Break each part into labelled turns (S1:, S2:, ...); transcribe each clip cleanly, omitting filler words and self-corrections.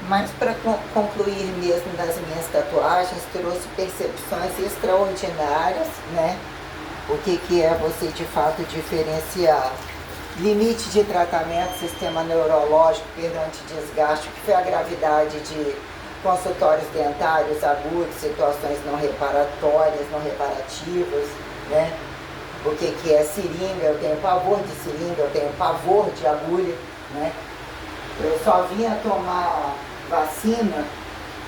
S1: Mas para concluir mesmo das minhas tatuagens, trouxe percepções extraordinárias, né? O que é você de fato diferenciar limite de tratamento, sistema neurológico perante desgaste, que foi a gravidade de consultórios dentários agudos, situações não reparatórias, não reparativas, né? O que é seringa, eu tenho pavor de seringa, eu tenho pavor de agulha, né? Eu só vinha tomar vacina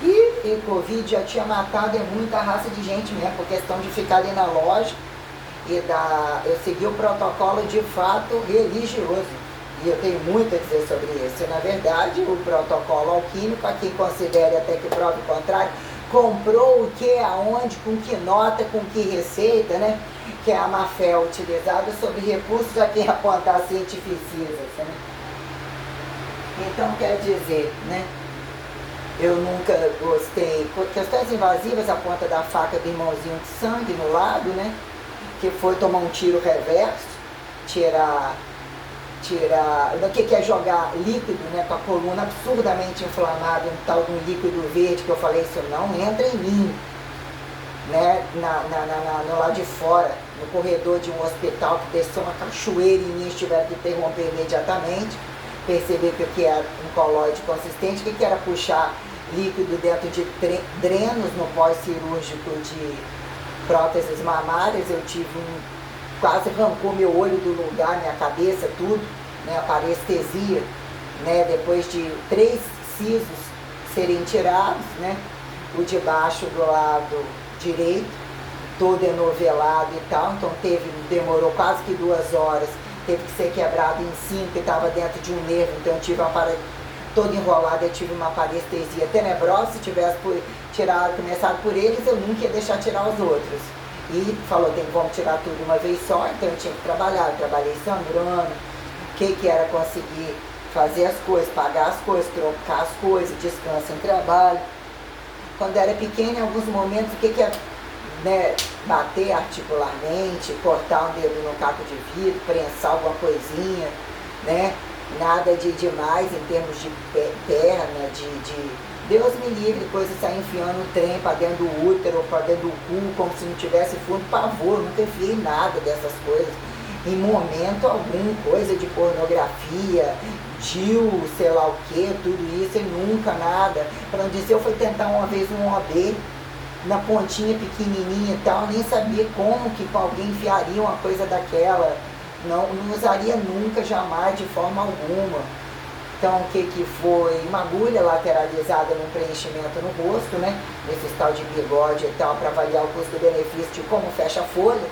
S1: e Covid já tinha matado muita raça de gente mesmo, por questão de ficar ali na loja eu segui o protocolo de fato religioso. E eu tenho muito a dizer sobre isso. Na verdade, o protocolo alquímico, a quem considere até que prove o contrário, comprou o que, aonde, com que nota, com que receita, né? Que é a má-fé utilizada sobre recursos a quem apontar cientificisa, né? Então, quer dizer, né? Eu nunca gostei. Questões invasivas, a ponta da faca do irmãozinho de sangue no lado, né? Que foi tomar um tiro reverso, tirar o que é jogar líquido, né, com a coluna absurdamente inflamada, um tal de um líquido verde, que eu falei, isso não entra em mim, né, no lado de fora, no corredor de um hospital, que desceu uma cachoeira em mim, tiveram que interromper imediatamente, perceber que o que era um colóide consistente, o que era puxar líquido dentro de drenos no pós-cirúrgico de próteses mamárias. Eu tive quase arrancou meu olho do lugar, minha cabeça, tudo, né, a parestesia, né, depois de 3 sisos serem tirados, né, o de baixo do lado direito, todo enovelado e tal, então demorou quase que 2 horas, teve que ser quebrado em 5, que estava dentro de um nervo, então eu tive toda enrolada, eu tive uma parestesia tenebrosa. Se tivesse começado por eles, eu nunca ia deixar tirar os outros. E falou, vamos tirar tudo uma vez só, então eu tinha que trabalhar, eu trabalhei sangrando, o que era conseguir fazer as coisas, pagar as coisas, trocar as coisas, descanso em trabalho. Quando era pequena, em alguns momentos, o que é, né, bater articularmente, cortar um dedo no caco de vidro, prensar alguma coisinha, né? Nada de demais em termos de perna, de Deus me livre, coisa sair enfiando o trem para dentro do útero, para dentro do cu, como se não tivesse fundo, pavor, nunca enfiei nada dessas coisas, em momento algum, coisa de pornografia, DIU, sei lá o que, tudo isso, e nunca nada. Para não dizer, eu fui tentar uma vez um OB, na pontinha pequenininha e tal, nem sabia como que alguém enfiaria uma coisa daquela, não usaria nunca, jamais, de forma alguma. Então, o que foi? Uma agulha lateralizada no preenchimento no rosto, né? Esse tal de bigode e tal, para avaliar o custo-benefício de como fecha a folha.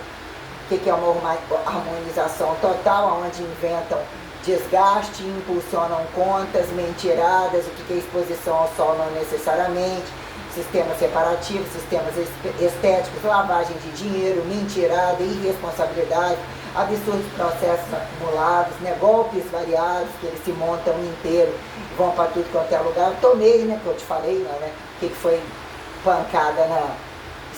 S1: O que é uma harmonização total, onde inventam desgaste, impulsionam contas, mentiradas, o que é exposição ao sol não necessariamente, sistemas separativos, sistemas estéticos, lavagem de dinheiro, mentirada, irresponsabilidade, absurdos processos acumulados, né, golpes variados, que eles se montam inteiro, vão para tudo quanto é lugar. Eu tomei, né, que eu te falei, né, que foi pancada na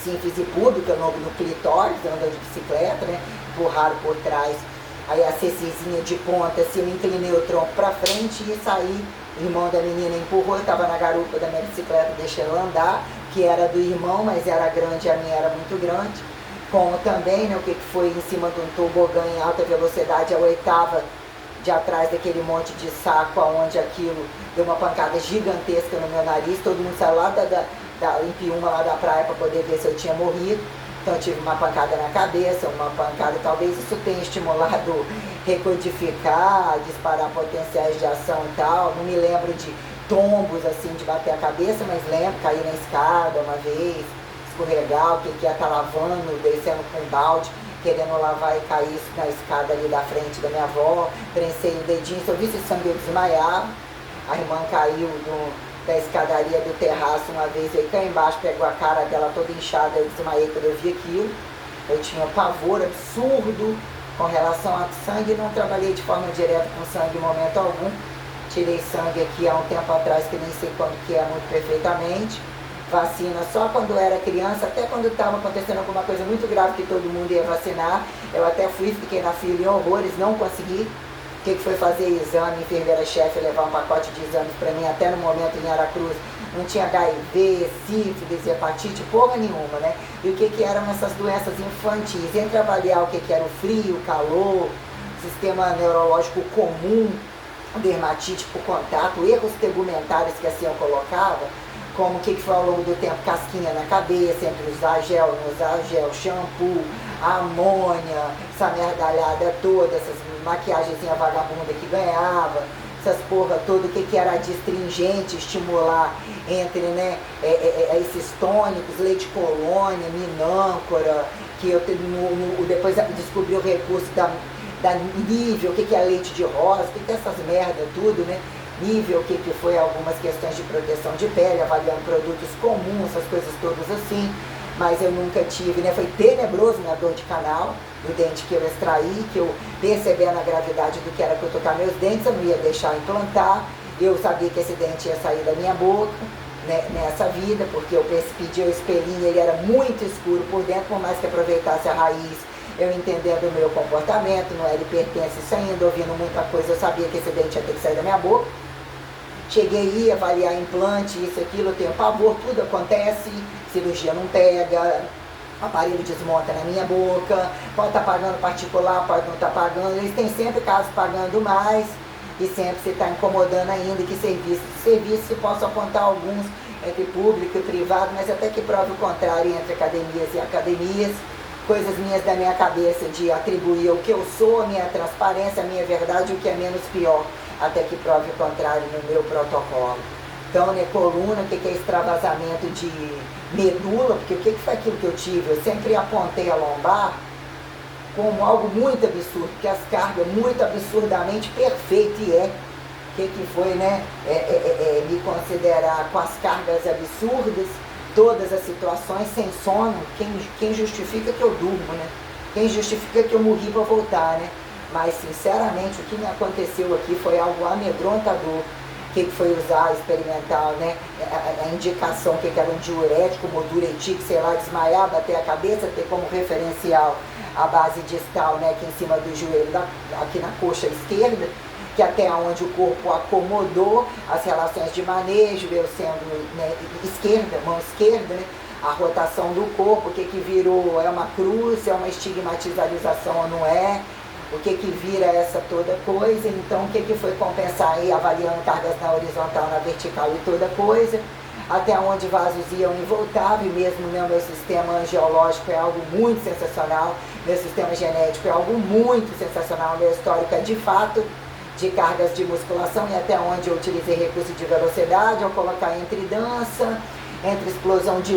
S1: síntese pública, no clitóris, andando de bicicleta, né, empurraram por trás, aí a cecizinha de ponta, assim, eu inclinei o tronco para frente e saí, o irmão da menina empurrou, eu estava na garupa da minha bicicleta, deixei ela andar, que era do irmão, mas era grande, a minha era muito grande. Como também, né, o que foi em cima de um tobogã em alta velocidade, a 8ª de atrás daquele monte de saco, aonde aquilo deu uma pancada gigantesca no meu nariz, todo mundo saiu lá em Piúma, lá da praia, para poder ver se eu tinha morrido. Então eu tive uma pancada na cabeça, uma pancada, talvez isso tenha estimulado recodificar, disparar potenciais de ação e tal. Não me lembro de tombos, assim, de bater a cabeça, mas lembro, cair na escada uma vez, escorregar, o que é estar lavando, descendo com um balde, querendo lavar e cair na escada ali da frente da minha avó, prensei o dedinho, se eu visse sangue eu desmaiava. A irmã caiu da escadaria do terraço uma vez, aí cá embaixo, pegou a cara dela toda inchada, eu desmaiei quando eu vi aquilo. Eu tinha um pavor absurdo com relação a sangue, não trabalhei de forma direta com sangue em momento algum. Tirei sangue aqui há um tempo atrás, que nem sei quando que é muito perfeitamente. Vacina só quando era criança, até quando estava acontecendo alguma coisa muito grave que todo mundo ia vacinar. Eu até fiquei na fila em horrores, não consegui. que foi fazer exame, enfermeira-chefe levar um pacote de exames para mim, até no momento em Aracruz, não tinha HIV, sífilis, hepatite, porra nenhuma, né? E o que eram essas doenças infantis? Entre avaliar o que era o frio, o calor, sistema neurológico comum, dermatite por contato, erros tegumentários que assim eu colocava, como o que foi ao longo do tempo, casquinha na cabeça, entre usar gel, não usar gel, shampoo, amônia, essa merdalhada toda, essas maquiagenzinha vagabunda que ganhava, essas porra toda, o que era adstringente, estimular entre, né, esses tônicos, leite colônia, minâncora, que eu depois descobri o recurso da nível, o que é leite de rosa, o que é essas merda tudo, né? Nível, o que foi algumas questões de proteção de pele, avaliando produtos comuns, essas coisas todas assim, mas eu nunca tive, né? Foi tenebroso minha dor de canal, do dente que eu extraí, que eu percebendo a gravidade do que era que eu tocar meus dentes, eu não ia deixar implantar, eu sabia que esse dente ia sair da minha boca, né, nessa vida, porque eu pedi o espelhinho, ele era muito escuro por dentro, por mais que aproveitasse a raiz, eu entendendo o meu comportamento, não era hipertenso ainda, ouvindo muita coisa, eu sabia que esse dente ia ter que sair da minha boca. Cheguei a avaliar implante, isso, aquilo, eu tenho pavor, tudo acontece, cirurgia não pega, aparelho desmonta na minha boca, pode estar pagando particular, pode não estar pagando, eles têm sempre casos pagando mais, e sempre se está incomodando ainda, que serviços se posso apontar alguns entre público e privado, mas até que prove o contrário entre academias e academias, coisas minhas da minha cabeça de atribuir o que eu sou, a minha transparência, a minha verdade, o que é menos pior, até que prove o contrário no meu protocolo. Então, né, coluna, o que é extravasamento de medula, porque o que foi aquilo que eu tive? Eu sempre apontei a lombar como algo muito absurdo, porque as cargas muito absurdamente perfeitas, e o que foi, né, me considerar com as cargas absurdas, todas as situações, sem sono, quem justifica que eu durmo, né? Quem justifica que eu morri para voltar, né? Mas, sinceramente, o que me aconteceu aqui foi algo amedrontador. O que foi usar, experimentar, né? A indicação, que era um diurético, uma diuretic, sei lá, desmaiar, bater a cabeça, ter como referencial a base distal, né? Aqui em cima do joelho, aqui na coxa esquerda, que até onde o corpo acomodou as relações de manejo, eu sendo, né, esquerda, mão esquerda, né, a rotação do corpo, o que virou, é uma cruz, é uma estigmatização ou não é, o que vira essa toda coisa, então o que foi compensar aí, avaliando cargas na horizontal, na vertical e toda coisa, até onde vasos iam e voltavam, e mesmo né, o meu sistema angiológico é algo muito sensacional, meu sistema genético é algo muito sensacional, meu histórico é de fato de cargas de musculação, e até onde eu utilizei recurso de velocidade, ao colocar entre dança, entre explosão de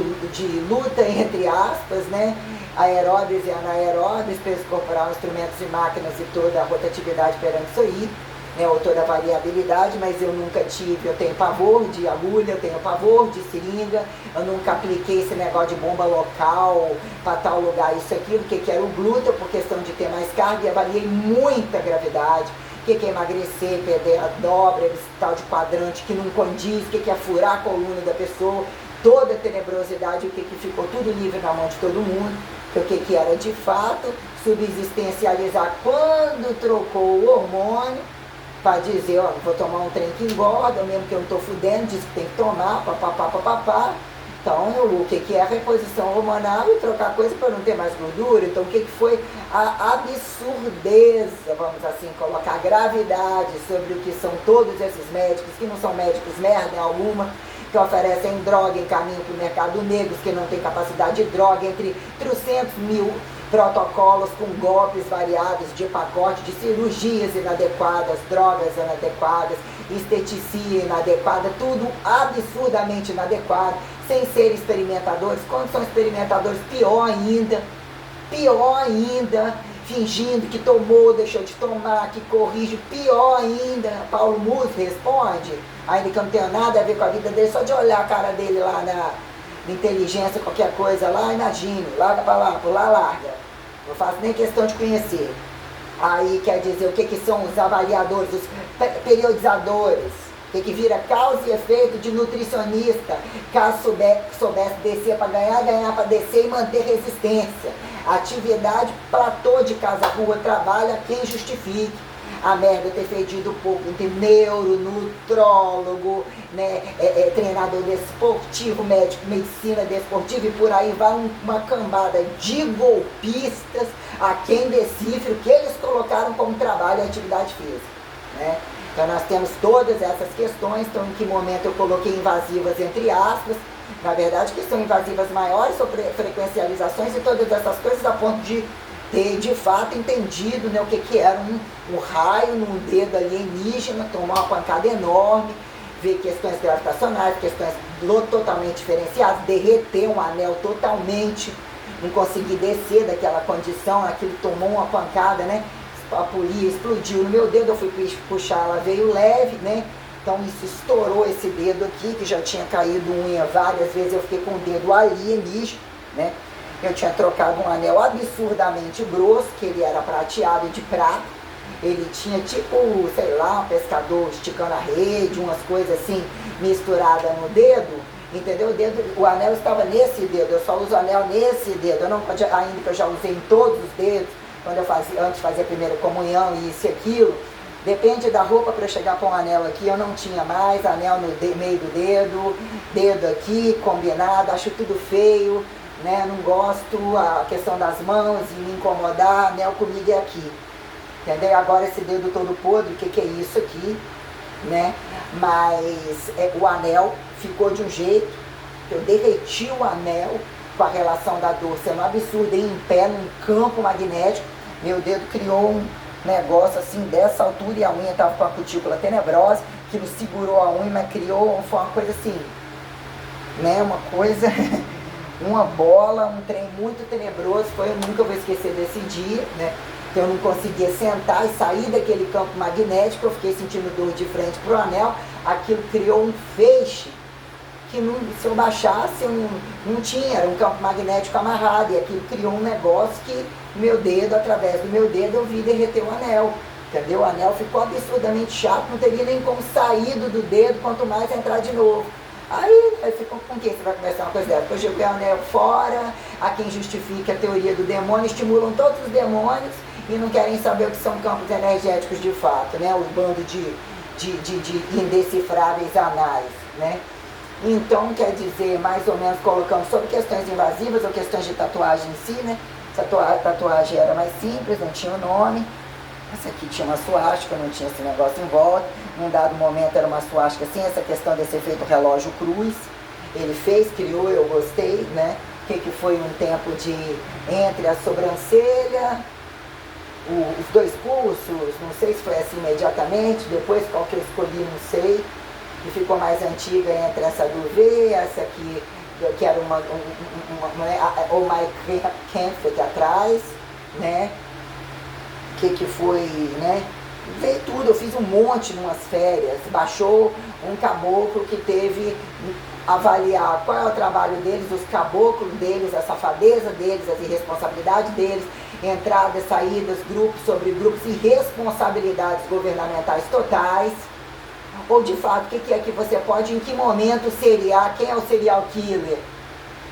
S1: luta, entre aspas, né, aeróbios e anaeróbios, peso corporal, instrumentos e máquinas e toda a rotatividade perante isso aí, né, ou toda a variabilidade, mas eu nunca tive, eu tenho pavor de agulha, eu tenho pavor de seringa, eu nunca apliquei esse negócio de bomba local para tal lugar, isso aqui, porque era o glúteo, por questão de ter mais carga, e avaliei muita gravidade, o que é emagrecer, perder a dobra, esse tal de quadrante que não condiz, o que é furar a coluna da pessoa, toda a tenebrosidade, o que ficou tudo livre na mão de todo mundo, o que era de fato subsistencializar quando trocou o hormônio, para dizer, ó, vou tomar um trem que engorda, mesmo que eu não estou fudendo, diz que tem que tomar, papapá. Então, o que é a reposição hormonal e trocar coisa para não ter mais gordura. Então, o que foi a absurdeza, vamos assim colocar, a gravidade sobre o que são todos esses médicos, que não são médicos merda alguma, que oferecem droga em caminho para o mercado negro, que não tem capacidade de droga, entre 300 mil protocolos com golpes variados de pacote, de cirurgias inadequadas, drogas inadequadas, esteticia inadequada, tudo absurdamente inadequado, sem ser experimentadores. Quando são experimentadores, pior ainda, fingindo que tomou, deixou de tomar, que corrige, pior ainda. Paulo Musi responde, ainda que eu não tenho nada a ver com a vida dele, só de olhar a cara dele lá na inteligência, qualquer coisa lá, imagine, larga pra lá, por lá larga. Não faço nem questão de conhecer. Aí quer dizer, o que são os avaliadores, os periodizadores, o que vira causa e efeito de nutricionista, caso soubesse descer para ganhar para descer e manter resistência. Atividade, platô de casa-rua, trabalha quem justifique. a merda ter fedido pouco, tem neuro, nutrólogo, né, treinador desportivo, médico, medicina desportiva, e por aí vai uma cambada de golpistas a quem decifre o que eles colocaram como trabalho e atividade física, né? Então nós temos todas essas questões. Então, em que momento eu coloquei invasivas entre aspas, na verdade que são invasivas maiores, sobre frequencializações e todas essas coisas, a ponto de ter de fato entendido, né, o que era um raio num dedo alienígena, tomar uma pancada enorme, ver questões gravitacionais, questões totalmente diferenciadas, derreter um anel totalmente, não conseguir descer daquela condição, aquilo tomou uma pancada, né? A polia explodiu no meu dedo, eu fui puxar, ela veio leve, né? Então isso estourou esse dedo aqui, que já tinha caído unha várias vezes, eu fiquei com o dedo alienígena, né? Eu tinha trocado um anel absurdamente grosso, que ele era prateado de prata, ele tinha tipo, sei lá, um pescador esticando a rede, umas coisas assim, misturadas no dedo, entendeu? O anel estava nesse dedo, eu só uso anel nesse dedo, eu não, ainda que eu já usei em todos os dedos, quando eu fazia, antes fazia a primeira comunhão e isso e aquilo, depende da roupa para eu chegar com um anel aqui, eu não tinha mais, anel no meio do dedo aqui, combinado, acho tudo feio, né? Não gosto, a questão das mãos e me incomodar, anel comigo é aqui, entendeu? Agora esse dedo todo podre, o que é isso aqui, né? Mas o anel ficou de um jeito, eu derreti o anel com a relação da dor sendo absurda, em pé, num campo magnético. Meu dedo criou um negócio assim dessa altura, e a unha estava com a cutícula tenebrosa, que não segurou a unha, mas criou, foi uma coisa assim, né, uma coisa, uma bola, um trem muito tenebroso. Eu nunca vou esquecer desse dia, né, que eu não conseguia sentar e sair daquele campo magnético, eu fiquei sentindo dor de frente para o anel, aquilo criou um feixe, que não, se eu baixasse, eu não tinha, era um campo magnético amarrado, e aquilo criou um negócio que meu dedo, através do meu dedo, eu vi derreter o anel, entendeu? O anel ficou absurdamente chato, não teria nem como sair do dedo, quanto mais entrar de novo. Aí ficou com quem você vai conversar uma coisa dessa? Depois eu joguei o anel fora, há quem justifique a teoria do demônio, estimulam todos os demônios e não querem saber o que são campos energéticos de fato, né? O bando de indecifráveis anais, né? Então, quer dizer, mais ou menos colocando sobre questões invasivas ou questões de tatuagem em si, né? Essa tatuagem era mais simples, não tinha o nome. Essa aqui tinha uma suástica, não tinha esse negócio em volta. Num dado momento era uma suástica assim, essa questão desse efeito relógio cruz. Ele fez, criou, eu gostei, né? Que foi um tempo de entre a sobrancelha, os dois pulsos, não sei se foi assim imediatamente, depois qual que eu escolhi, não sei. Que ficou mais antiga entre essa do V, essa aqui, que era o Mike Kempf aqui atrás, né? Que foi, né? Veio tudo, eu fiz um monte em umas férias, baixou um caboclo que teve avaliar qual é o trabalho deles, os caboclos deles, a safadeza deles, as irresponsabilidades deles, entradas, saídas, grupos sobre grupos e responsabilidades governamentais totais. Ou de fato, o que é que você pode, em que momento seriar, quem é o serial killer?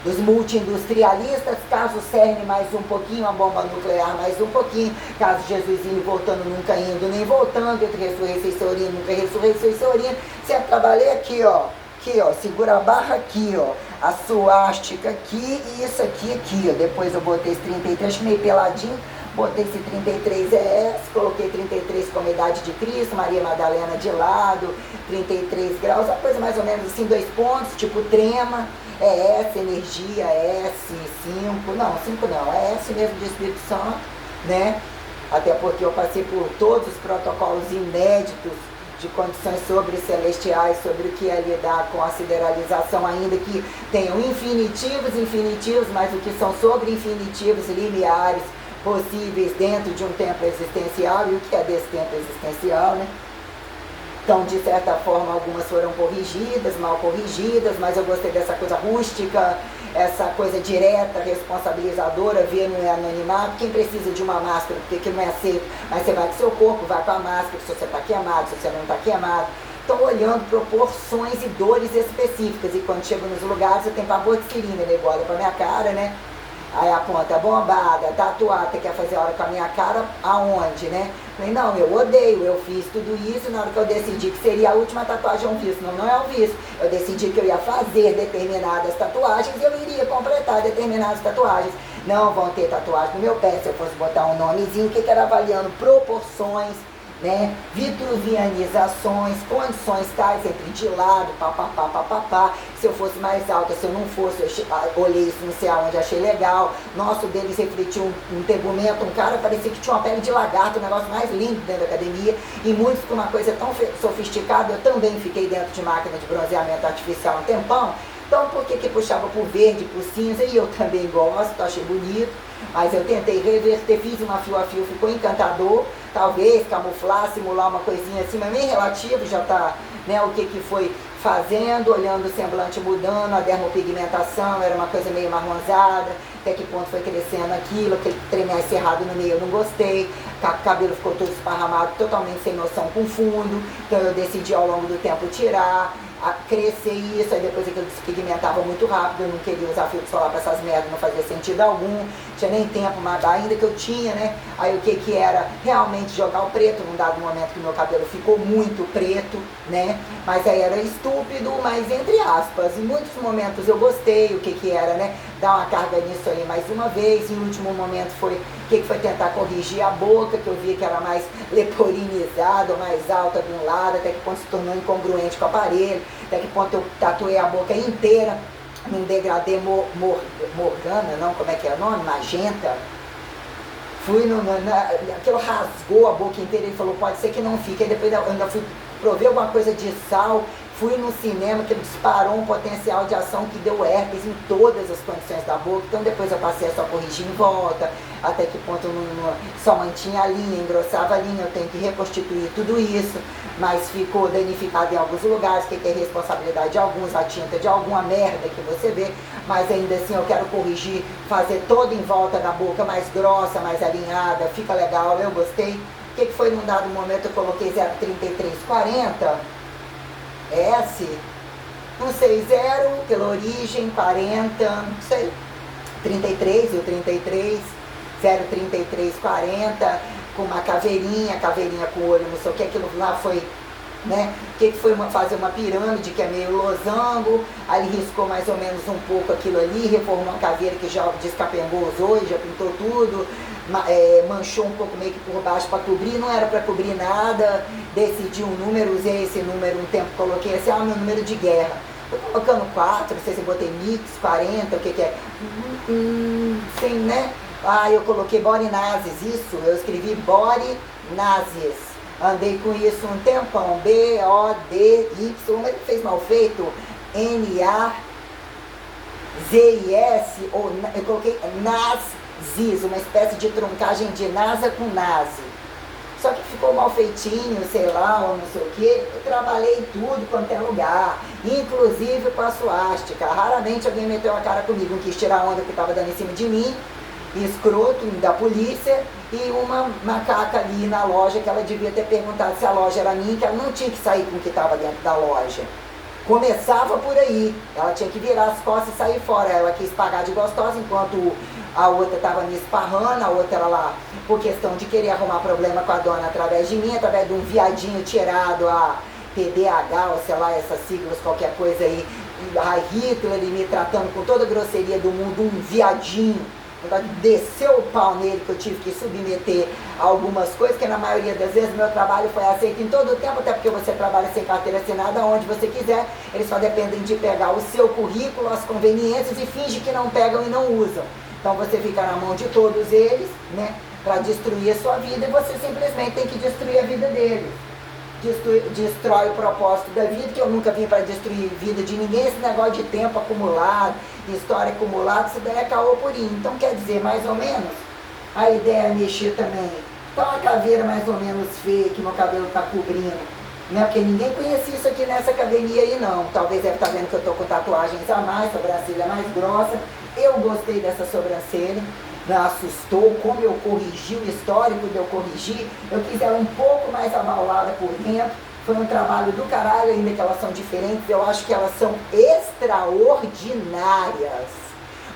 S1: Dos multi-industrialistas, caso CERN mais um pouquinho, a bomba nuclear mais um pouquinho, caso Jesusinho voltando, nunca indo nem voltando, entre ressurreição e Seorina, nunca ressurreição e Seorina. Sempre trabalhei aqui, ó, segura a barra aqui, ó, a suástica aqui e isso aqui, ó. Depois eu botei esse 33, meio peladinho, botei esse 33 ES, coloquei 33 como idade de Cristo, Maria Madalena de lado, 33 graus, uma coisa mais ou menos assim, 2 pontos, tipo trema, S, energia, S, 5, não, 5 não, é S mesmo de Espírito Santo, né? Até porque eu passei por todos os protocolos inéditos de condições sobre celestiais, sobre o que é lidar com a sideralização, ainda que tenham infinitivos, mas o que são sobre infinitivos lineares, possíveis dentro de um tempo existencial, e o que é desse tempo existencial, né? Então, de certa forma, algumas foram corrigidas, mal corrigidas, mas eu gostei dessa coisa rústica, essa coisa direta, responsabilizadora, ver no anonimato. Quem precisa de uma máscara, porque aquilo não é aceito, mas você vai com seu corpo, vai com a máscara, se você está queimado, se você não está queimado. Então, olhando proporções e dores específicas, e quando chego nos lugares, eu tenho pavor de seringa, né? Olha para minha cara, né? Aí aponta, bombada, tatuada, quer fazer hora com a minha cara, aonde, né? Falei, não, eu odeio, eu fiz tudo isso, na hora que eu decidi que seria a última tatuagem um vício. Não, não é um vício. Eu decidi que eu ia fazer determinadas tatuagens e eu iria completar determinadas tatuagens. Não vão ter tatuagem no meu pé, se eu fosse botar um nomezinho, que era avaliando proporções, né, vitruvianizações, condições tais, sempre de lado, papapá, se eu fosse mais alta, se eu não fosse, eu olhei isso não sei aonde, achei legal, nosso deles refletiu um tegumento, um cara parecia que tinha uma pele de lagarto, um negócio mais lindo dentro da academia, e muitos com uma coisa tão sofisticada, eu também fiquei dentro de máquina de bronzeamento artificial um tempão, então por que puxava pro verde, pro cinza, e eu também gosto, achei bonito, mas eu tentei reverter, fiz uma fio a fio, ficou encantador, talvez camuflar, simular uma coisinha assim, mas bem relativo, já tá, né, o que foi fazendo, olhando o semblante mudando, a dermopigmentação, era uma coisa meio marronzada, até que ponto foi crescendo aquilo, aquele trem mais cerrado no meio eu não gostei, o cabelo ficou todo esparramado, totalmente sem noção com fundo, então eu decidi ao longo do tempo tirar, crescer isso, aí depois aquilo despigmentava muito rápido, eu não queria usar filtro solar para essas merdas, não fazia sentido algum, tinha nem tempo, mas ainda que eu tinha, né, aí o que era realmente jogar o preto, num dado momento que meu cabelo ficou muito preto, né, mas aí era estúpido, mas entre aspas, em muitos momentos eu gostei, o que era, né, dar uma carga nisso aí mais uma vez, e no último momento foi, o que foi tentar corrigir a boca, que eu via que era mais leporinizada, mais alta de um lado, até que ponto se tornou incongruente com o aparelho, até que ponto eu tatuei a boca inteira, num degradê morgana, não, como é que é o nome? Magenta. Fui aquilo rasgou a boca inteira, ele falou, pode ser que não fique, aí depois eu ainda fui prover alguma coisa de sal, fui no cinema que ele disparou um potencial de ação que deu herpes em todas as condições da boca, então depois eu passei a só corrigir em volta, até que ponto eu só mantinha a linha, engrossava a linha, eu tenho que reconstituir tudo isso, mas ficou danificado em alguns lugares, que é responsabilidade de alguns, a tinta de alguma merda que você vê, mas ainda assim eu quero corrigir, fazer todo em volta da boca mais grossa, mais alinhada, fica legal, eu gostei. O que foi num dado momento eu coloquei 0,3340, S, não sei, 0 pela origem, 40, não sei, 33 ou 33, 0,3340, com uma caveirinha com o olho, não sei o que, aquilo lá foi, né, o que foi fazer uma pirâmide, que é meio losango, aí riscou mais ou menos um pouco aquilo ali, reformou uma caveira que já descapengou os olhos, já pintou tudo, manchou um pouco meio que por baixo para cobrir, não era para cobrir nada, decidi um número, usei esse número um tempo, coloquei assim, meu número de guerra, tô colocando 4, não sei se eu botei mix, 40, o que é, sim, né, eu coloquei Borinazes, isso, eu escrevi Borinazes, andei com isso um tempão, B-O-D-Y, mas fez mal feito, N-A-Z-I-S, eu coloquei Nazis, uma espécie de truncagem de NASA com nazi. Só que ficou mal feitinho, sei lá, ou não sei o que, eu trabalhei tudo quanto é lugar, inclusive com a suástica. Raramente alguém meteu a cara comigo, não quis tirar a onda que estava dando em cima de mim, escroto da polícia, e uma macaca ali na loja que ela devia ter perguntado se a loja era minha, que ela não tinha que sair com o que estava dentro da loja. Começava por aí, ela tinha que virar as costas e sair fora, ela quis pagar de gostosa, enquanto a outra estava me esparrando, a outra era lá por questão de querer arrumar problema com a dona através de mim, através de um viadinho tirado a TDAH, ou sei lá, essas siglas, qualquer coisa aí, a Hitler, ele me tratando com toda a grosseria do mundo, um viadinho, desceu o pau nele, que eu tive que submeter a algumas coisas, que na maioria das vezes meu trabalho foi aceito em todo o tempo, até porque você trabalha sem carteira assinada, onde você quiser, eles só dependem de pegar o seu currículo, as conveniências e finge que não pegam e não usam. Então você fica na mão de todos eles, né, para destruir a sua vida, e você simplesmente tem que destruir a vida deles. Destrói o propósito da vida, que eu nunca vim para destruir a vida de ninguém, esse negócio de tempo acumulado, de história acumulada, isso daí é caô purinho. Então quer dizer, mais ou menos, a ideia é mexer também. Então a caveira mais ou menos feia, que meu cabelo está cobrindo, né? Porque ninguém conhecia isso aqui nessa academia aí não. Talvez deve estar vendo que eu estou com tatuagens a mais, sobrancelha mais grossa. Eu gostei dessa sobrancelha, me assustou como eu corrigi o histórico de eu corrigir. Eu quis ela um pouco mais abaulada por dentro. Foi um trabalho do caralho, ainda que elas são diferentes. Eu acho que elas são extraordinárias.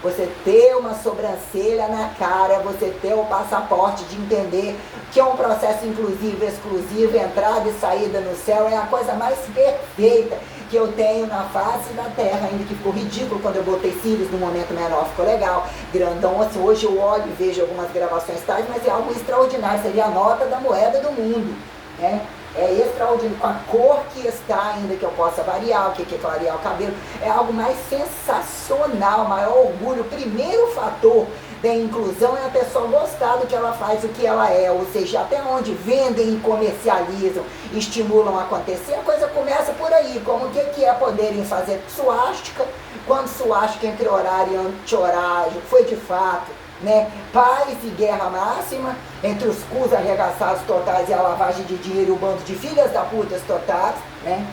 S1: você ter uma sobrancelha na cara, você ter o passaporte de entender que é um processo inclusivo, exclusivo, entrada e saída no céu, é a coisa mais perfeita que eu tenho na face da terra, ainda que ficou ridículo quando eu botei cílios, no momento menor ficou legal, grandão assim, hoje eu olho e vejo algumas gravações tais, mas é algo extraordinário, seria a nota da moeda do mundo, né? É extraordinário, com a cor que está, ainda que eu possa variar, o que é clarear o cabelo, é algo mais sensacional, maior orgulho. O primeiro fator da inclusão é a pessoa gostar do que ela faz, o que ela é, ou seja, até onde vendem e comercializam, estimulam a acontecer, a coisa começa por aí, como o que é poderem fazer suástica, quando suástica entre horário e anti-horário foi de fato, né, paz e guerra máxima entre os cus arregaçados totais e a lavagem de dinheiro e o bando de filhas da putas totais, né?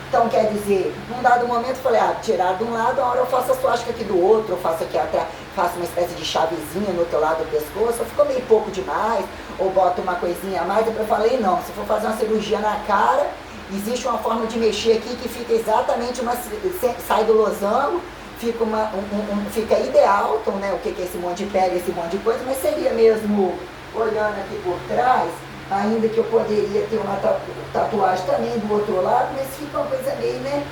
S1: Então, quer dizer, num dado momento eu falei, tirar de um lado, a hora eu faço a suástica aqui do outro, eu faço aqui atrás, faço uma espécie de chavezinha no outro lado do pescoço, ficou meio pouco demais, ou boto uma coisinha a mais, depois eu falei, não, se for fazer uma cirurgia na cara, existe uma forma de mexer aqui que fica exatamente sai do losango, fica ideal, então, né, o que é esse monte de pele, esse monte de coisa, mas seria mesmo, olhando aqui por trás, ainda que eu poderia ter uma tatuagem também do outro lado, mas fica uma coisa meio, né,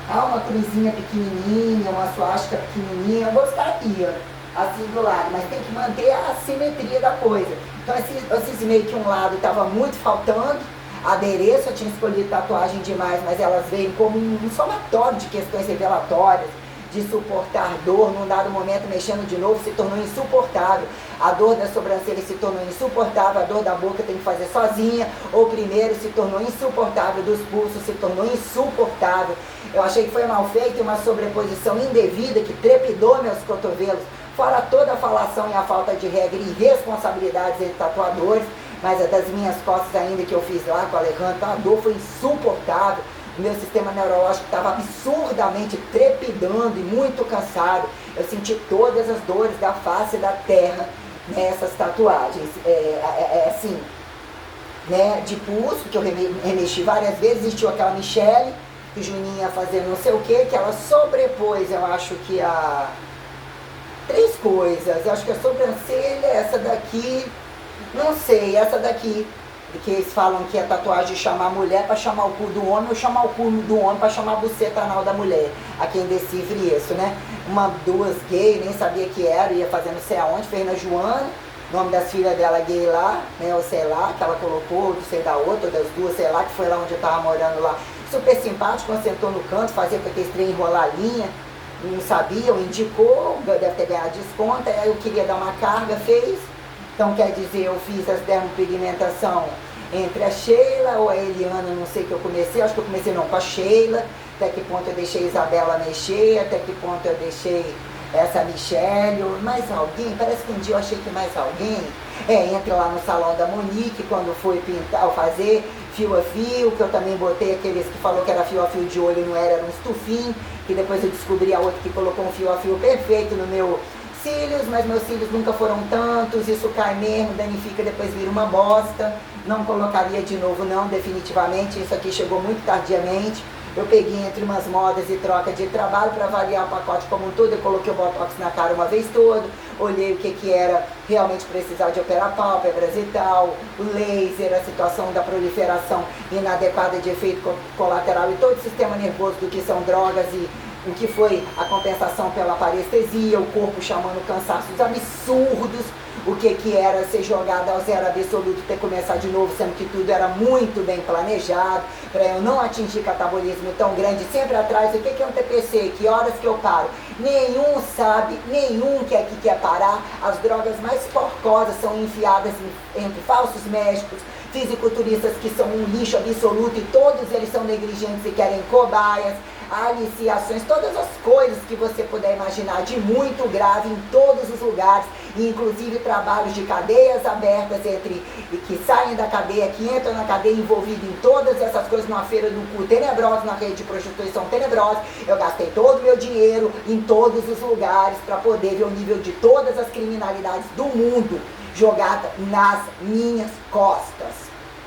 S1: uma cruzinha pequenininha, uma suástica pequenininha, eu gostaria, assim do lado, mas tem que manter a simetria da coisa. Então, esses meio que um lado estava muito faltando, adereço, eu tinha escolhido tatuagem demais, mas elas veio como um somatório de questões revelatórias, de suportar dor, num dado momento mexendo de novo, se tornou insuportável. A dor da sobrancelha se tornou insuportável, a dor da boca tem que fazer sozinha, ou primeiro se tornou insuportável, dos pulsos se tornou insuportável. Eu achei que foi mal feito, uma sobreposição indevida que trepidou meus cotovelos, fora toda a falação e a falta de regra e responsabilidades entre tatuadores, mas a das minhas costas ainda que eu fiz lá com a Alejandra, a dor foi insuportável. O meu sistema neurológico estava absurdamente trepidando e muito cansado. Eu senti todas as dores da face da terra nessas tatuagens. Assim, né, de pulso, que eu remexi várias vezes, existiu aquela Michele, que o Juninho ia fazer não sei o que ela sobrepôs, eu acho que três coisas. Eu acho que a sobrancelha, essa daqui, não sei, essa daqui, que eles falam que é tatuagem de chamar a mulher para chamar o cu do homem, ou chamar o cu do homem para chamar a buceta anal da mulher. A quem decifre isso, né? Duas gay, nem sabia que era, ia fazendo sei aonde, fez na Joana, nome das filhas dela gay lá, né? Ou sei lá, que ela colocou, não sei da outra, das duas, sei lá, que foi lá onde eu tava morando lá. Super simpático, quando sentou no canto, fazia com aquele trem enrolar a linha, não sabia, indicou, deve ter ganhado desconto, aí eu queria dar uma carga, fez. Então, quer dizer, eu fiz as dermopigmentação entre a Sheila ou a Eliana, não sei que eu comecei, acho que eu comecei não com a Sheila, até que ponto eu deixei a Isabela mexer, até que ponto eu deixei essa Michelle, ou mais alguém, parece que um dia eu achei que mais alguém, entra lá no salão da Monique, quando foi pintar, fazer fio a fio, que eu também botei aqueles que falou que era fio a fio de olho, não era um estufinho, que depois eu descobri a outra que colocou um fio a fio perfeito no meu cílios, mas meus cílios nunca foram tantos, isso cai mesmo, danifica, depois vira uma bosta, não colocaria de novo não, definitivamente, isso aqui chegou muito tardiamente, eu peguei entre umas modas e troca de trabalho para avaliar o pacote como um todo, eu coloquei o Botox na cara uma vez todo, olhei o que era realmente precisar de operar pálpebras e tal, o laser, a situação da proliferação inadequada de efeito colateral e todo o sistema nervoso do que são drogas e o que foi a compensação pela parestesia, o corpo chamando cansaços absurdos, o que era ser jogado ao zero absoluto, ter que começar de novo, sendo que tudo era muito bem planejado, para eu não atingir catabolismo tão grande, sempre atrás, o que é um TPC, que horas que eu paro? Nenhum sabe, nenhum que quer parar, as drogas mais porcosas são enfiadas entre falsos médicos, fisiculturistas que são um lixo absoluto e todos eles são negligentes e querem cobaias, aliciações, todas as coisas que você puder imaginar de muito grave em todos os lugares, inclusive trabalhos de cadeias abertas que saem da cadeia, que entram na cadeia envolvido em todas essas coisas, numa feira do cu tenebrosa, numa rede de prostituição tenebrosa. Eu gastei todo o meu dinheiro em todos os lugares para poder ver o nível de todas as criminalidades do mundo jogada nas minhas costas.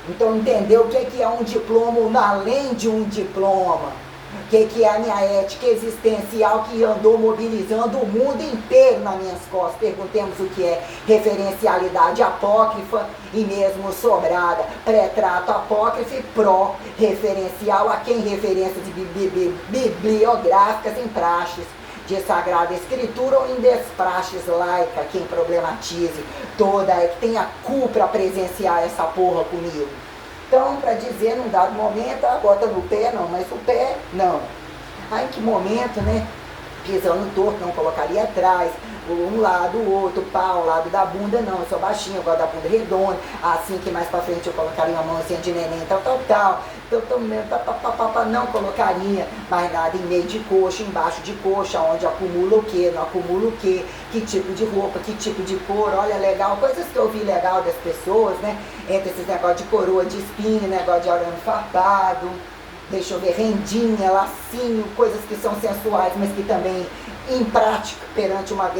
S1: Então entendeu o que é um diploma além de um diploma? que é a minha ética existencial que andou mobilizando o mundo inteiro nas minhas costas. Perguntemos o que é referencialidade apócrifa e mesmo sobrada, pré-trato apócrifo e pró-referencial, a quem referências bibliográficas em praxes de Sagrada Escritura ou em despraxes laica, quem problematize toda, que tenha cu para presenciar essa porra comigo. Então, para dizer, num dado momento, bota no pé, não, mas o pé, não. Aí, em que momento, né, pisando torto, não colocaria atrás, um lado, o outro, pá, o lado da bunda, não, eu sou baixinho, eu gosto da bunda redonda, assim que mais pra frente eu colocaria uma mãozinha de neném, tal, não colocaria mais nada em meio de coxa, embaixo de coxa, onde acumula o quê, não acumula o quê, que tipo de roupa, que tipo de cor, olha, legal, coisas que eu vi legal das pessoas, né, entre esses negócios de coroa de espinho, negócio de arame farpado, deixa eu ver, rendinha, lacinho, coisas que são sensuais, mas que também em prática, perante uma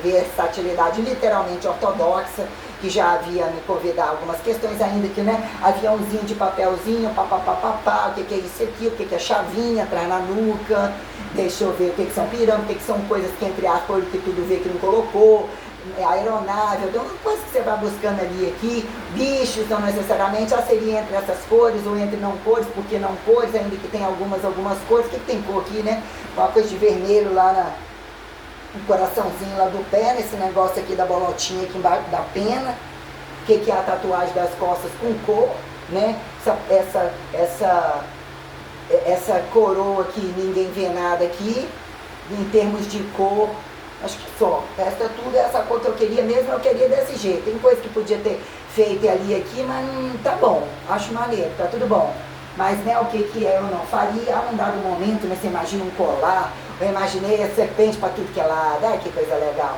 S1: versatilidade literalmente ortodoxa, que já havia me convidado algumas questões ainda que, né, aviãozinho de papelzinho, papapá, o que é isso aqui, o que é chavinha atrás na nuca, deixa eu ver o que são pirâmides, o que são coisas que entre aspas, que tudo vê que não colocou, aeronave, então coisas que você vai buscando ali aqui, bichos não necessariamente, seria entre essas cores ou entre não cores, porque não cores, ainda que tem algumas cores, o que tem cor aqui, né, uma coisa de vermelho lá no coraçãozinho lá do pé, nesse negócio aqui da bolotinha aqui embaixo da pena, que é a tatuagem das costas com cor, né, essa coroa que ninguém vê nada aqui, em termos de cor, acho que só, resta tudo essa cor que eu queria mesmo, eu queria desse jeito, tem coisa que podia ter feito ali aqui, mas tá bom, acho maneiro, tá tudo bom, mas né, o que eu não faria, num dado momento, né, você imagina um colar, eu imaginei a serpente para tudo que é lado, ai que coisa legal.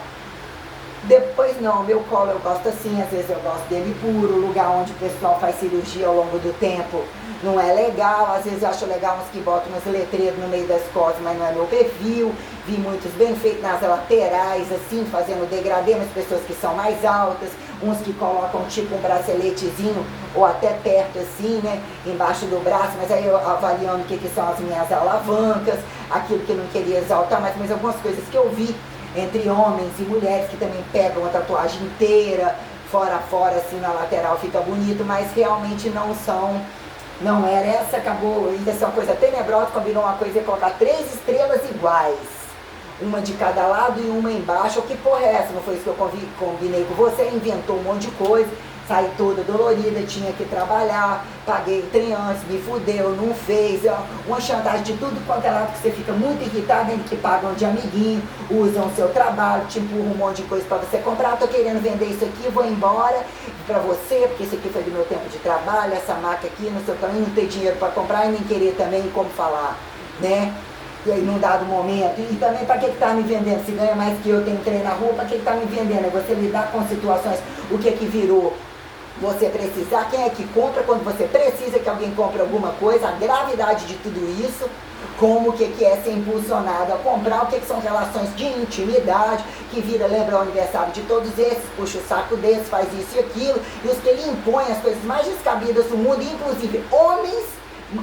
S1: Depois não, meu colo eu gosto assim, às vezes eu gosto dele puro, lugar onde o pessoal faz cirurgia ao longo do tempo não é legal, às vezes eu acho legal uns que botam uns letreiros no meio das costas, mas não é meu perfil, vi muitos bem feitos nas laterais, assim, fazendo degradê, mas pessoas que são mais altas, uns que colocam tipo um braceletezinho, ou até perto assim, né, embaixo do braço, mas aí eu avaliando o que são as minhas alavancas, aquilo que eu não queria exaltar, mas algumas coisas que eu vi, entre homens e mulheres que também pegam a tatuagem inteira, fora a fora, assim, na lateral fica bonito, mas realmente não era essa, acabou, ia ser uma coisa tenebrosa, combinou uma coisa e colocar 3 estrelas iguais, uma de cada lado e uma embaixo, que porra é essa? Não foi isso que eu combinei com você, inventou um monte de coisa, saí toda dolorida, tinha que trabalhar, paguei o trem antes, me fudeu, não fez, uma chantagem de tudo quanto é lado que você fica muito irritado, ainda que pagam de amiguinho, usam o seu trabalho, te empurram um monte de coisa para você comprar, tô querendo vender isso aqui, vou embora para você, porque isso aqui foi do meu tempo de trabalho, essa marca aqui, no seu caminho, não ter dinheiro para comprar e nem querer também como falar, né? E aí num dado momento, e também para que tá me vendendo? Se ganha mais que eu, tenho trem na rua, para que tá me vendendo? É você lidar com situações, o que virou você precisar, quem é que compra quando você precisa que alguém compre alguma coisa, a gravidade de tudo isso, como que é ser impulsionado a comprar, o que são relações de intimidade, que vira, lembra o aniversário de todos esses, puxa o saco desses, faz isso e aquilo, e os que ele impõe as coisas mais descabidas do mundo, inclusive homens,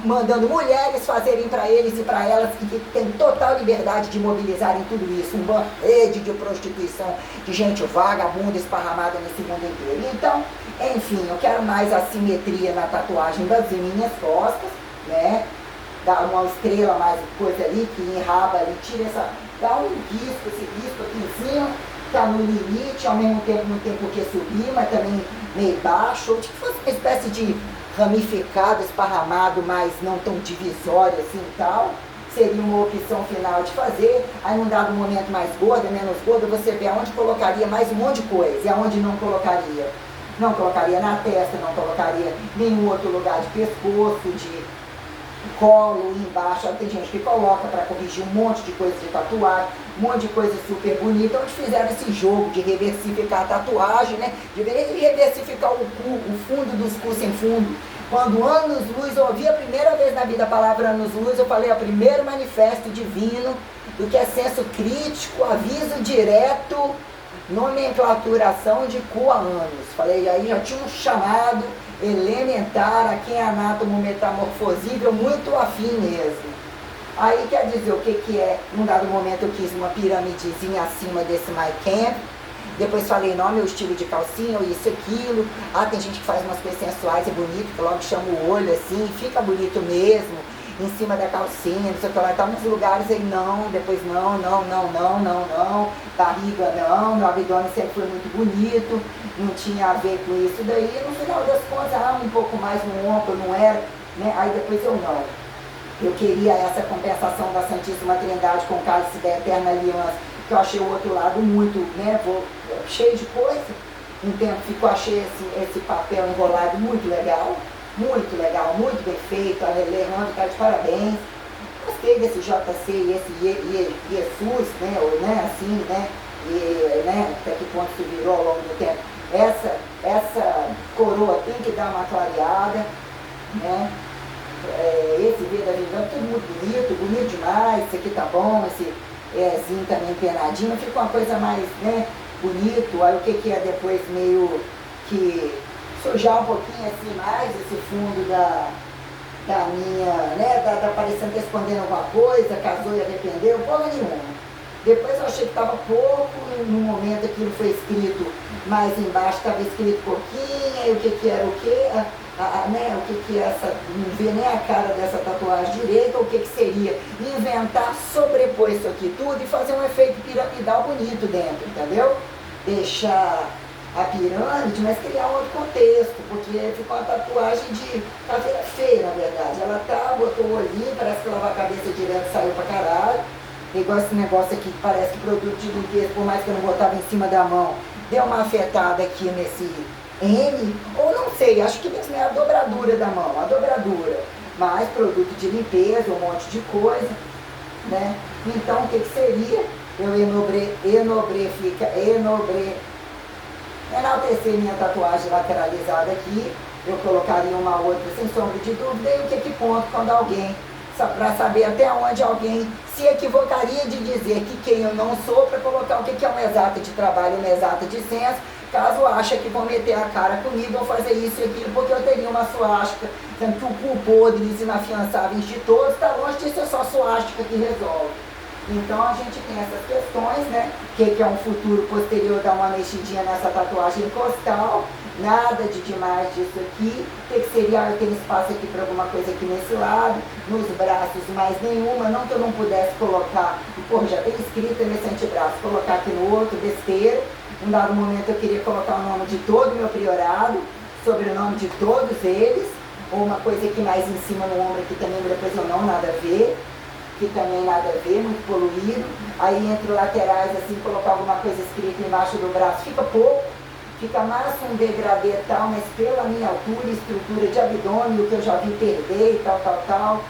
S1: mandando mulheres fazerem para eles e para elas, e que tem total liberdade de mobilizarem tudo isso, uma rede de prostituição, de gente vagabunda esparramada nesse mundo inteiro. Então, enfim, eu quero mais assimetria na tatuagem das minhas costas, né? Dá uma estrela, mais coisa ali, que enraba ali, tira essa, dá um risco, esse risco aqui em cima, tá no limite, ao mesmo tempo não tem por que subir, mas também meio baixo, ou tipo fosse uma espécie de ramificado, esparramado, mas não tão divisório assim e tal, seria uma opção final de fazer. Aí num dado momento mais gorda, menos gorda, você vê aonde colocaria mais um monte de coisa e aonde não colocaria. Não colocaria na testa, não colocaria em nenhum outro lugar de pescoço, de colo, embaixo. Tem gente que coloca para corrigir um monte de coisa de tatuagem, um monte de coisa super bonita, onde fizeram esse jogo de reversificar a tatuagem, né? De reversificar o cu, o fundo dos cus sem fundo. Quando anos-luz, eu ouvi a primeira vez na vida a palavra anos-luz, eu falei, é o primeiro manifesto divino do que é senso crítico, aviso direto, nomenclaturação de cu a anos. Falei, aí já tinha um chamado elementar a quem é anátomo metamorfosível, muito afim mesmo. Aí quer dizer, o que é? Num dado momento eu quis uma piramidezinha acima desse My Camp. Depois falei, não, meu estilo de calcinha, ou isso, aquilo. Ah, tem gente que faz umas coisas sensuais e bonito, que logo chama o olho assim, fica bonito mesmo, em cima da calcinha, não sei o que lá. Tá nos lugares aí, não, depois não, barriga não, meu abdômen sempre foi muito bonito, não tinha a ver com isso daí. No final das contas, um pouco mais no ombro, não era, né? Aí depois eu não. Eu queria essa compensação da Santíssima Trindade com o cálice da Eterna Aliança, que eu achei o outro lado muito, né, cheio de coisa. Um tempo achei esse papel enrolado muito legal, muito bem feito. A Alejandro está de parabéns. Gostei desse JC e esse Jesus, né, ou, né, assim, né, e, né, até que ponto se virou ao longo do tempo. Essa coroa tem que dar uma clareada, né. Esse V da Vingança, tudo muito bonito demais, esse aqui tá bom, esse zinho também penadinho, fica uma coisa mais, né, bonito. Aí o que é depois meio que sujar um pouquinho assim mais esse fundo da minha, né, tá parecendo escondendo alguma coisa, casou e arrependeu, porra nenhuma. Depois eu achei que estava pouco, no momento aquilo foi escrito, mas embaixo estava escrito pouquinho, e o que era o quê? Né, o que é essa, não vê nem a cara dessa tatuagem direita, o que seria inventar, sobrepor isso aqui tudo e fazer um efeito piramidal bonito dentro, entendeu? Deixar a pirâmide, mas criar um outro contexto, porque ficou uma tatuagem de caveira feia, na verdade. Ela botou o olhinho, parece que lava a cabeça direto e saiu pra caralho. Igual esse negócio aqui que parece que produto de limpeza, por mais que eu não botava em cima da mão, deu uma afetada aqui nesse M, ou não sei, acho que mesmo é a dobradura da mão, a dobradura, mas produto de limpeza, um monte de coisa, né? Então o que seria? Eu enaltecer minha tatuagem lateralizada aqui, eu colocaria uma outra sem sombra de dúvida, e o que ponto quando alguém, para saber até onde alguém se equivocaria de dizer que quem eu não sou, para colocar o que é uma exata de trabalho, uma exata de senso, caso acha que vão meter a cara comigo ou fazer isso e aquilo, porque eu teria uma suástica, sendo que o cu podres inafiançáveis de todos, está longe de ser só suástica que resolve. Então a gente tem essas questões, né? Que é um futuro posterior, dar uma mexidinha nessa tatuagem costal, nada de demais disso aqui. O que seria? Eu tenho espaço aqui para alguma coisa aqui nesse lado, nos braços mais nenhuma, não que eu não pudesse colocar, já tem escrito nesse antebraço, colocar aqui no outro, besteira. Num dado momento eu queria colocar o nome de todo o meu priorado, sobrenome de todos eles, ou uma coisa aqui mais em cima no ombro, aqui também depois eu não, nada a ver, que também nada a ver, muito poluído. Aí entre laterais, assim, colocar alguma coisa escrita embaixo do braço, fica pouco, fica mais um degradê e tal, mas pela minha altura e estrutura de abdômen, o que eu já vi perder e tal,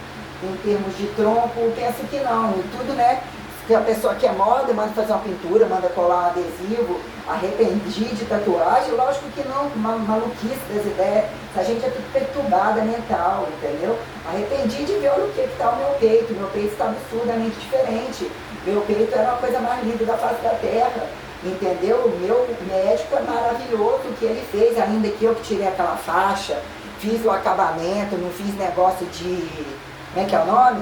S1: em termos de tronco, penso que não, e tudo, né? Se a pessoa quer moda, manda fazer uma pintura, manda colar um adesivo, arrependi de tatuagem, lógico que não, maluquice das ideias, a gente é tudo perturbada mental, entendeu? Arrependi de ver, olha o que está o meu peito está absurdamente diferente, meu peito era uma coisa mais linda da face da terra, entendeu? O meu médico é maravilhoso o que ele fez, ainda que eu que tirei aquela faixa, fiz o acabamento, não fiz negócio de, como é que é o nome?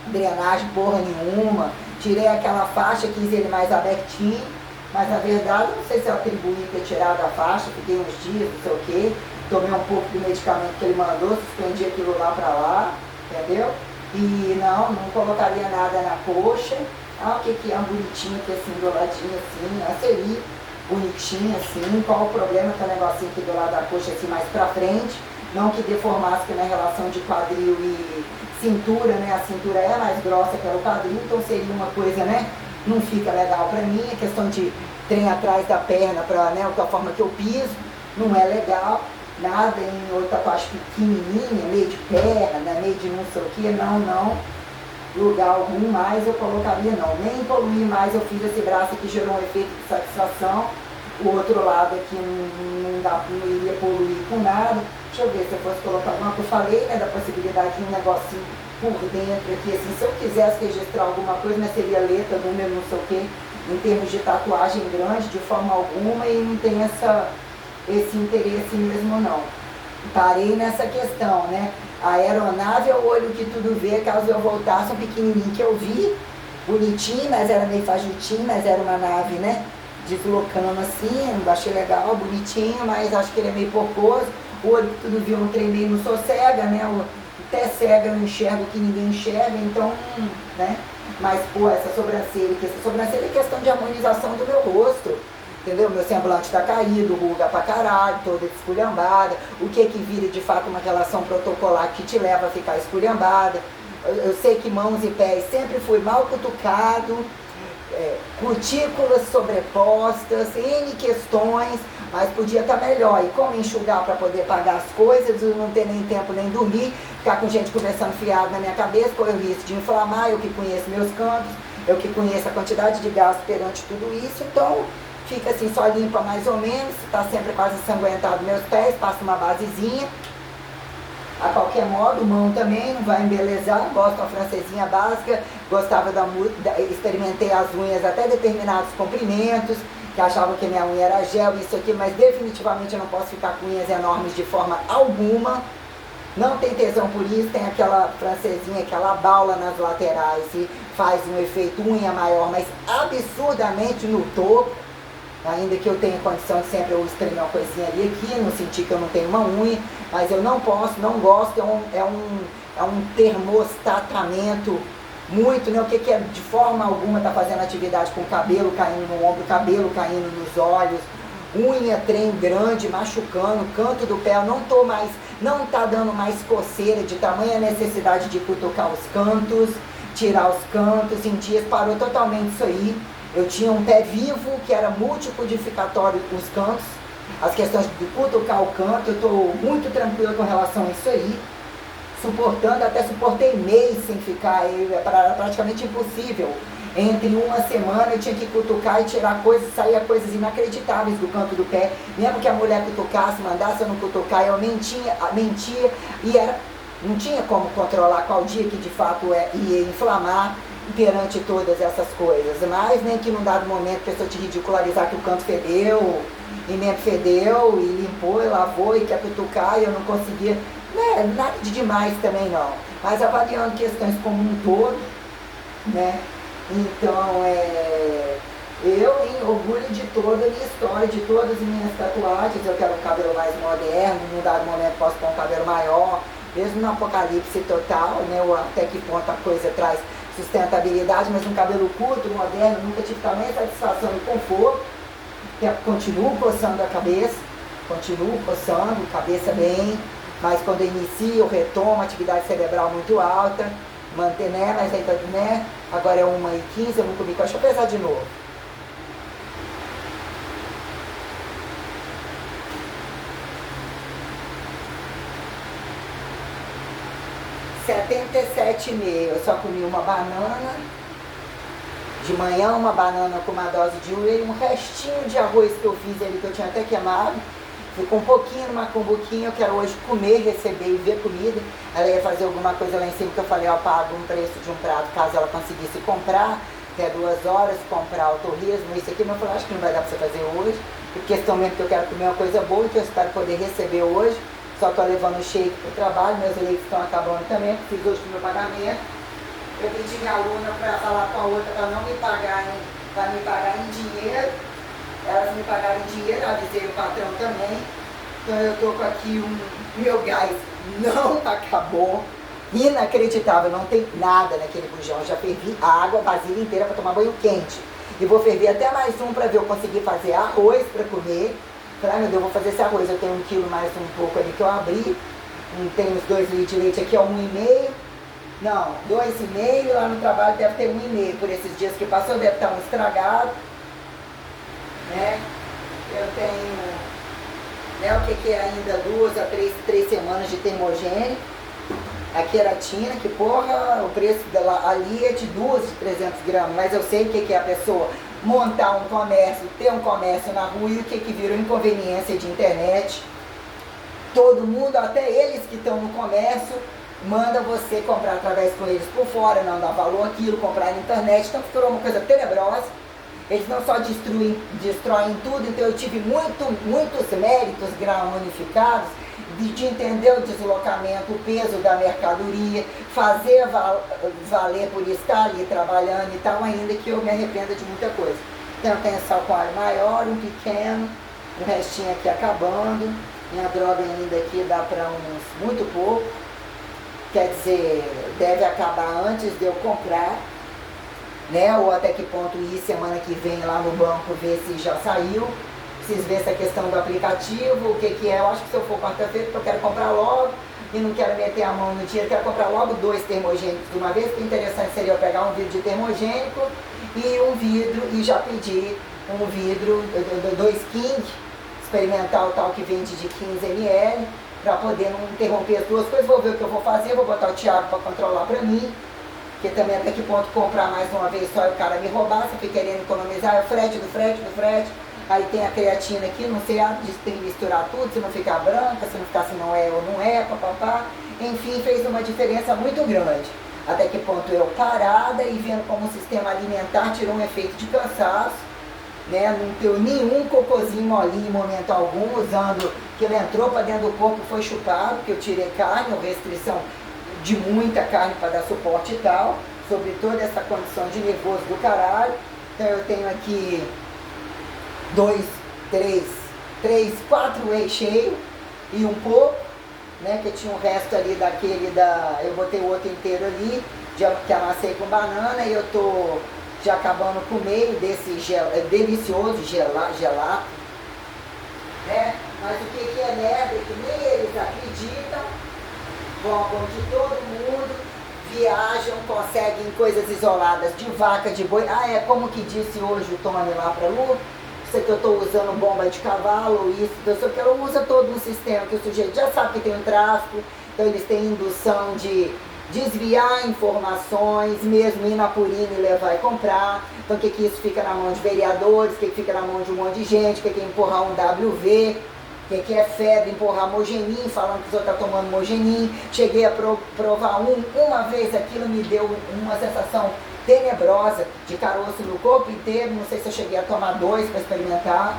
S1: Drenagem porra nenhuma, tirei aquela faixa, quis ele mais abertinho, mas na verdade não sei se eu atribuí ter tirado a faixa, fiquei uns dias, não sei o que, tomei um pouco do medicamento que ele mandou, suspendi aquilo lá pra lá, entendeu? E não colocaria nada na coxa. O que é um bonitinho aqui assim, do ladinho assim, seria bonitinho assim, qual o problema que o negocinho aqui do lado da coxa assim mais pra frente, não que deformasse, que na relação de quadril e cintura, né, a cintura é mais grossa que o quadril, então seria uma coisa, né, não fica legal pra mim, a questão de trem atrás da perna, pra, né, a forma que eu piso, não é legal, nada em outra parte pequenininha, meio de perna, meio de não sei o que, não, lugar algum mais eu colocaria não, nem poluir mais, eu fiz esse braço aqui, gerou um efeito de satisfação, o outro lado aqui não iria poluir com nada. Deixa eu ver se eu fosse colocar alguma coisa, eu falei, né, da possibilidade de um negocinho por dentro aqui, assim, se eu quisesse registrar alguma coisa, né, seria letra, número, não sei o que, em termos de tatuagem grande, de forma alguma, e não tem esse interesse mesmo não. Parei nessa questão, né? A aeronave é o olho que tudo vê, caso eu voltasse, um pequenininho que eu vi, bonitinho, mas era meio fajutinho, mas era uma nave, né? Deslocando assim, eu achei legal, bonitinho, mas acho que ele é meio porcoso. O olho que tudo viu, um trem meio não sou cega, né? Até cega eu enxergo o que ninguém enxerga, então, né? Mas, pô, essa sobrancelha é questão de harmonização do meu rosto. Entendeu? Meu semblante tá caído, ruga pra caralho, toda esculhambada. O que vira de fato uma relação protocolar que te leva a ficar esculhambada. Eu sei que mãos e pés sempre fui mal cutucado, cutículas sobrepostas, N questões, mas podia estar melhor. E como enxugar para poder pagar as coisas, eu não ter nem tempo nem dormir, ficar com gente conversando fiado na minha cabeça, correr o risco de inflamar, eu que conheço meus cantos, eu que conheço a quantidade de gasto perante tudo isso, então fica assim, só limpa mais ou menos, está sempre quase ensanguentado meus pés, passa uma basezinha. A qualquer modo, mão também, não vai embelezar, gosto da francesinha básica, gostava experimentei as unhas até determinados comprimentos, que achavam que minha unha era gel, isso aqui, mas definitivamente eu não posso ficar com unhas enormes de forma alguma. Não tem tesão por isso, tem aquela francesinha, aquela baula nas laterais e faz um efeito unha maior, mas absurdamente no topo. Ainda que eu tenha condição de sempre eu espremer uma coisinha ali aqui, não sentir que eu não tenho uma unha, mas eu não posso, não gosto, é um termostatamento muito, né? O que é de forma alguma tá fazendo atividade com o cabelo caindo no ombro, cabelo caindo nos olhos, unha, trem grande, machucando, canto do pé, eu não tá dando mais coceira de tamanha necessidade de cutucar os cantos, tirar os cantos, em dias parou totalmente isso aí. Eu tinha um pé vivo, que era multicodificatório os cantos, as questões de cutucar o canto, eu estou muito tranquila com relação a isso aí, suportando, até suportei mês sem ficar, era praticamente impossível. Entre uma semana eu tinha que cutucar e tirar coisas, saía coisas inacreditáveis do canto do pé, mesmo que a mulher cutucasse, mandasse eu não cutucar, eu mentia e não tinha como controlar qual dia que de fato ia inflamar perante todas essas coisas, mas nem que num dado momento a pessoa te ridicularizar que o canto fedeu, e mesmo fedeu, e limpou, e lavou, e quer cutucar, e eu não conseguia, né, nada de demais também não, mas avaliando questões como um todo, né, então eu em orgulho de toda a minha história, de todas as minhas tatuagens, eu quero um cabelo mais moderno, num dado momento posso pôr um cabelo maior, mesmo no apocalipse total, né, até que ponto a coisa traz sustentabilidade, mas um cabelo curto, moderno, nunca tive tamanha satisfação e conforto, continuo coçando a cabeça, cabeça bem, mas quando eu inicio, eu retomo atividade cerebral muito alta, manter, né, mas ainda, né, agora é 1h15, eu não comi, deixa eu pesar de novo. R$77,5. Eu só comi uma banana, de manhã uma banana com uma dose de whey, um restinho de arroz que eu fiz ali, que eu tinha até queimado, ficou um pouquinho numa cumbuquinha, eu quero hoje comer, receber e ver comida. Ela ia fazer alguma coisa lá em cima, que eu falei, eu pago um preço de um prato, caso ela conseguisse comprar, até 2 horas, comprar o torresmo, isso aqui, mas eu falei, acho que não vai dar pra você fazer hoje, porque questão mesmo que eu quero comer uma coisa boa, que eu espero poder receber hoje. Só estou levando o shake para o trabalho, meus leitos estão acabando também, fiz hoje o meu pagamento. Eu pedi minha aluna para falar com a outra para não me pagar em dinheiro. Elas me pagaram em dinheiro, avisei o patrão também. Então eu estou com aqui meu gás não acabou. Inacreditável, não tem nada naquele bujão. Eu já fervi a água, a vasilha inteira para tomar banho quente. E vou ferver até mais um para ver eu conseguir fazer arroz para comer. Falei, meu Deus, eu vou fazer esse arroz, eu tenho 1 quilo mais um pouco ali que eu abri, tenho os 2 litros de leite aqui, 1,5, não, 2,5, lá no trabalho deve ter 1,5, por esses dias que passou deve estar um estragado, né, eu tenho, né, o que é ainda 2 a 3 semanas de termogênico, a queratina, que porra, o preço dela ali é de 2 de 300 gramas, mas eu sei o que é a pessoa montar um comércio, ter um comércio na rua e o que virou inconveniência de internet. Todo mundo, até eles que estão no comércio, manda você comprar através com eles por fora, não dá valor aquilo, comprar na internet, então ficou uma coisa tenebrosa. Eles não só destroem tudo, então eu tive muitos méritos grão unificados de entender o deslocamento, o peso da mercadoria, fazer valer por estar ali trabalhando e tal, ainda que eu me arrependa de muita coisa. Então eu tenho só com alho maior, um pequeno, o restinho aqui acabando, minha droga ainda aqui dá para uns muito pouco, quer dizer, deve acabar antes de eu comprar, né? Ou até que ponto ir semana que vem lá no banco ver se já saiu. Preciso ver essa questão do aplicativo, o que é. Eu acho que se eu for quarta-feira, eu quero comprar logo e não quero meter a mão no dinheiro, quero comprar logo 2 termogênicos de uma vez, porque o interessante seria eu pegar um vidro de termogênico e um vidro, e já pedir um vidro, 2 King, experimental tal que vende de 15 ml, para poder não interromper as duas coisas. Vou ver o que eu vou fazer, vou botar o Thiago para controlar para mim, porque também até que ponto comprar mais uma vez só e o cara me roubar, se fica querendo economizar, é o frete do frete do frete. Aí tem a creatina aqui, não sei, tem que misturar tudo, se não ficar branca, se não ficar se não é ou não é, papapá. Enfim, fez uma diferença muito grande. Até que ponto eu parada e vendo como o sistema alimentar tirou um efeito de cansaço, né? Não deu nenhum cocôzinho molinho em momento algum, usando que ele entrou para dentro do corpo, foi chupado, porque eu tirei carne, ou restrição de muita carne para dar suporte e tal, sobre toda essa condição de nervoso do caralho. Então eu tenho aqui 4 whey cheio e um pouco, né, que tinha um resto ali daquele eu botei o outro inteiro ali, que amassei com banana, e eu tô já acabando com o meio desse delicioso gelato, né, mas o que é merda é que nem eles acreditam, roubam de todo mundo, viajam, conseguem coisas isoladas de vaca, de boi. Como que disse hoje o Tony lá pra Lu, que eu estou usando bomba de cavalo, isso, eu que ela usa todo um sistema que o sujeito já sabe que tem um tráfico, então eles têm indução de desviar informações, mesmo ir na Purina e levar e comprar. Então o que isso fica na mão de vereadores, o que fica na mão de um monte de gente, o que é empurrar um WV, o que é febre, empurrar Mogenin, falando que o senhor está tomando Mogenin. Cheguei a provar uma vez, aquilo me deu uma sensação tenebrosa, de caroço no corpo inteiro. Não sei se eu cheguei a tomar 2 para experimentar,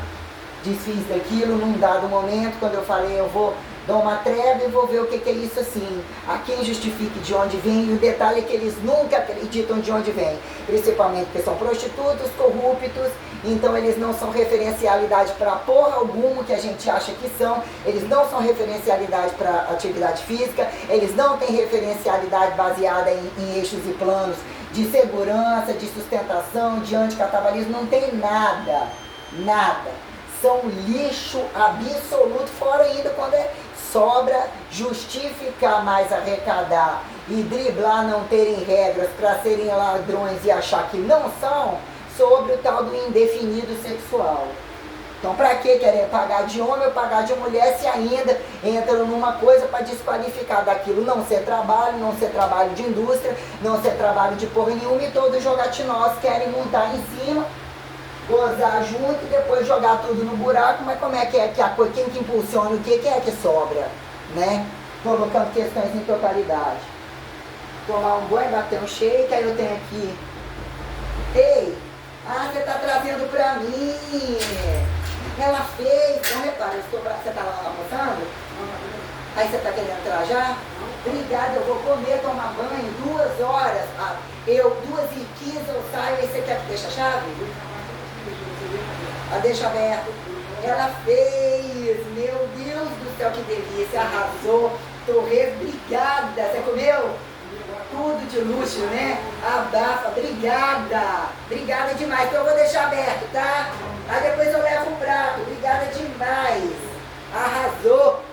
S1: desfiz daquilo num dado momento, quando eu falei eu vou dar uma treva e vou ver o que é isso assim, a quem justifique de onde vem, e o detalhe é que eles nunca acreditam de onde vem, principalmente porque são prostitutos, corruptos, então eles não são referencialidade para porra alguma que a gente acha que são, eles não são referencialidade para atividade física, eles não têm referencialidade baseada em eixos e planos de segurança, de sustentação, de anticatabolismo, não tem nada, nada. São lixo absoluto, fora ainda quando sobra justificar mais arrecadar e driblar não terem regras para serem ladrões e achar que não são, sobre o tal do indefinido sexual. Então, para que querer pagar de homem ou pagar de mulher se ainda entram numa coisa para desqualificar daquilo não ser trabalho de indústria, não ser trabalho de porra nenhuma, e todos os jogatinosos querem montar em cima, gozar junto e depois jogar tudo no buraco. Mas como é que a coisa, quem que impulsiona o que é que sobra, né? Colocando questões em totalidade. Tomar um banho, bater um shake, aí eu tenho aqui. Ei, você tá trazendo pra mim. Ela fez, não repara, você tá lá almoçando? Aí você tá querendo entrar já? Obrigada, eu vou comer, tomar banho, 2 horas. 2h15 eu saio, aí você quer que deixe a chave? Deixa aberto. Ela fez, meu Deus do céu, que delícia, arrasou. Torres, obrigada. Você comeu? Tudo de luxo, né? Abafa, obrigada. Obrigada demais, então eu vou deixar aberto, tá? Aí depois eu levo um prato. Obrigada demais. Arrasou.